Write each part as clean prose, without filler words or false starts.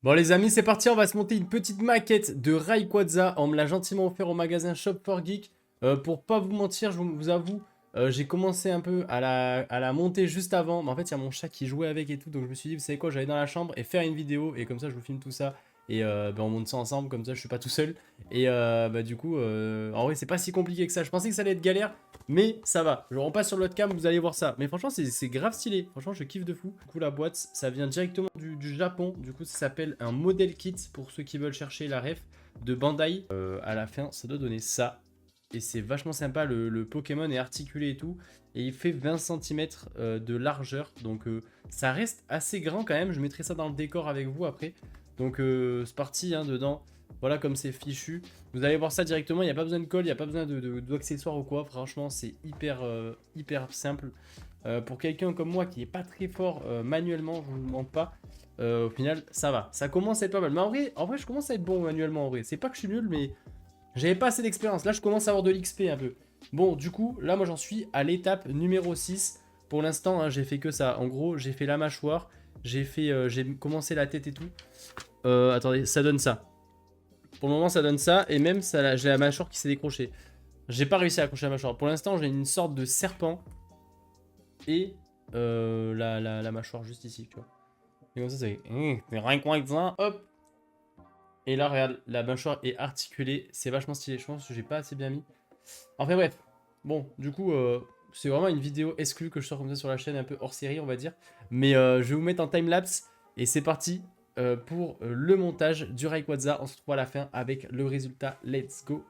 Bon les amis, c'est parti, on va se monter une petite maquette de Rayquaza. On me l'a gentiment offert au magasin Shop4Geek. Pour pas vous mentir, je vous avoue, j'ai commencé un peu à la monter juste avant. Mais en fait, il y a mon chat qui jouait avec et tout. Donc je me suis dit, vous savez quoi, j'allais dans la chambre et faire une vidéo. Et comme ça, je vous filme tout ça. Et on monte ça ensemble, comme ça je suis pas tout seul. Et du coup, en vrai, c'est pas si compliqué que ça. Je pensais que ça allait être galère. Mais ça va, je repasse sur l'autre cam, vous allez voir ça. Mais franchement, c'est grave stylé. Franchement, je kiffe de fou. Du coup, la boîte, ça vient directement du Japon. Du coup, ça s'appelle un model kit pour ceux qui veulent chercher la ref de Bandai. À la fin, ça doit donner ça. Et c'est vachement sympa. Le Pokémon est articulé et tout. Et il fait 20 cm de largeur. Donc, ça reste assez grand quand même. Je mettrai ça dans le décor avec vous après. Donc, c'est parti hein, dedans. Voilà comme c'est fichu. Vous allez voir ça directement, il n'y a pas besoin de colle, il n'y a pas besoin d'accessoires ou quoi. Franchement, c'est hyper simple. Pour quelqu'un comme moi qui n'est pas très fort manuellement, je ne vous mens pas, au final, ça va. Ça commence à être pas mal. Mais en vrai, je commence à être bon manuellement en vrai. C'est pas que je suis nul, mais j'avais pas assez d'expérience. Là, je commence à avoir de l'XP un peu. Bon, du coup, là, moi, j'en suis à l'étape numéro 6. Pour l'instant, hein, j'ai fait que ça. En gros, j'ai fait la mâchoire, j'ai commencé la tête et tout. Attendez, ça donne ça. Pour le moment, ça donne ça. Et même, j'ai la mâchoire qui s'est décrochée. J'ai pas réussi à accrocher la mâchoire. Pour l'instant, j'ai une sorte de serpent. Et la mâchoire juste ici, tu vois. Et comme ça, c'est rien que ça. Hop. Et là, regarde, la mâchoire est articulée. C'est vachement stylé. Je pense que j'ai pas assez bien mis. Enfin, bref. Bon, du coup, c'est vraiment une vidéo exclue que je sors comme ça sur la chaîne, un peu hors série, on va dire. Mais je vais vous mettre en time-lapse. Et c'est parti. Pour le montage du Rayquaza. On se retrouve à la fin avec le résultat. Let's go.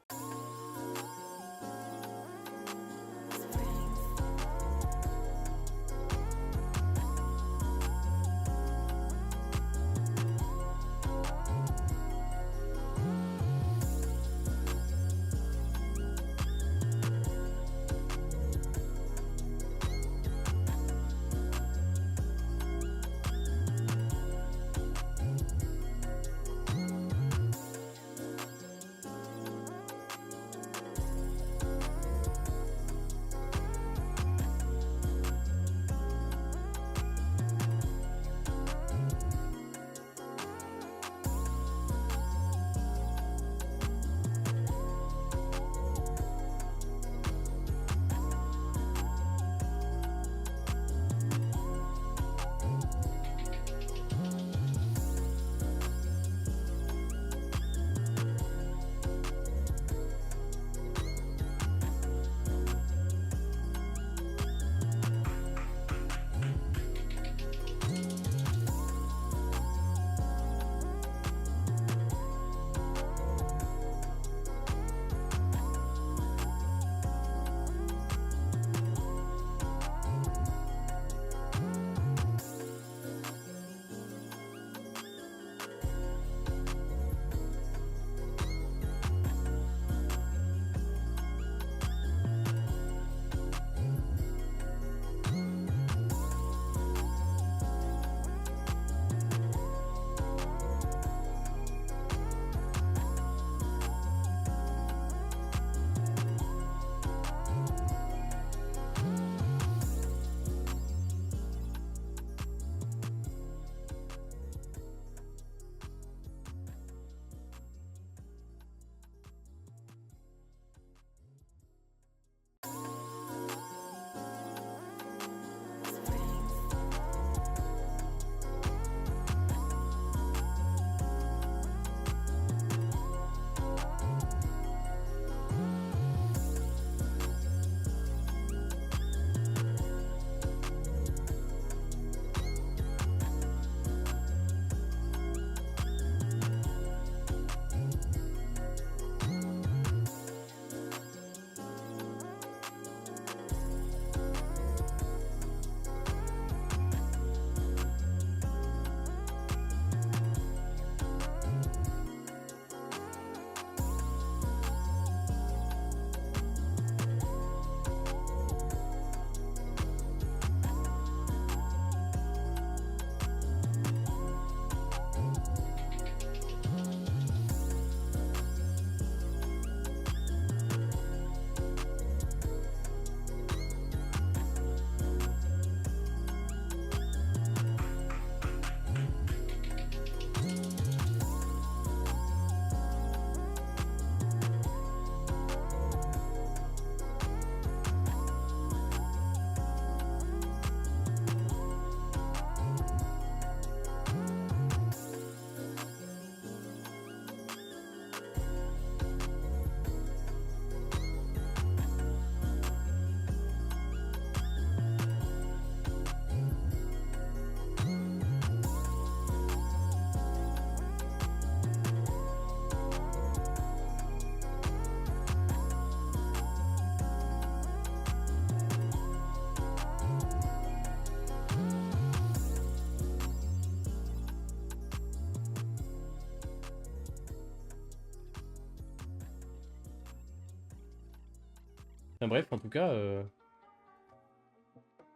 Enfin bref, en tout cas...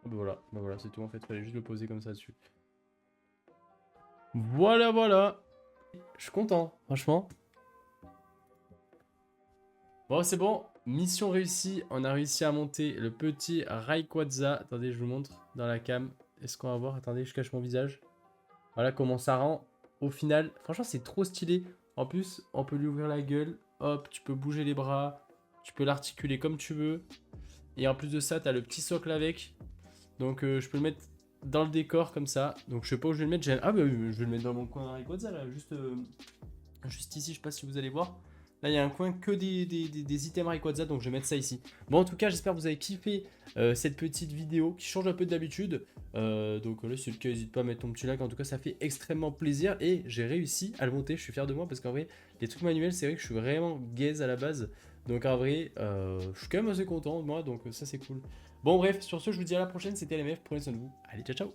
Bah voilà, c'est tout en fait, fallait juste le poser comme ça dessus. Voilà, voilà. Je suis content, franchement. Bon, c'est bon. Mission réussie. On a réussi à monter le petit Rayquaza. Attendez, je vous montre dans la cam. Est-ce qu'on va voir? Attendez, je cache mon visage. Voilà comment ça rend au final. Franchement, c'est trop stylé. En plus, on peut lui ouvrir la gueule. Hop, tu peux bouger les bras. Tu peux l'articuler comme tu veux. Et en plus de ça, tu as le petit socle avec. Donc, je peux le mettre dans le décor comme ça. Donc, je sais pas où je vais le mettre. Ah, bah, je vais le mettre dans mon coin Rayquaza là. Juste ici, je sais pas si vous allez voir. Là, il y a un coin que des items Rayquaza, donc je vais mettre ça ici. Bon, en tout cas, j'espère que vous avez kiffé cette petite vidéo qui change un peu d'habitude. Donc là, si c'est le cas, n'hésite pas à mettre ton petit like. En tout cas, ça fait extrêmement plaisir et j'ai réussi à le monter. Je suis fier de moi parce qu'en vrai, les trucs manuels, c'est vrai que je suis vraiment gaze à la base. Donc en vrai, je suis quand même assez content de moi, donc ça, c'est cool. Bon, bref, sur ce, je vous dis à la prochaine. C'était LMF. Prenez soin de vous. Allez, ciao, ciao.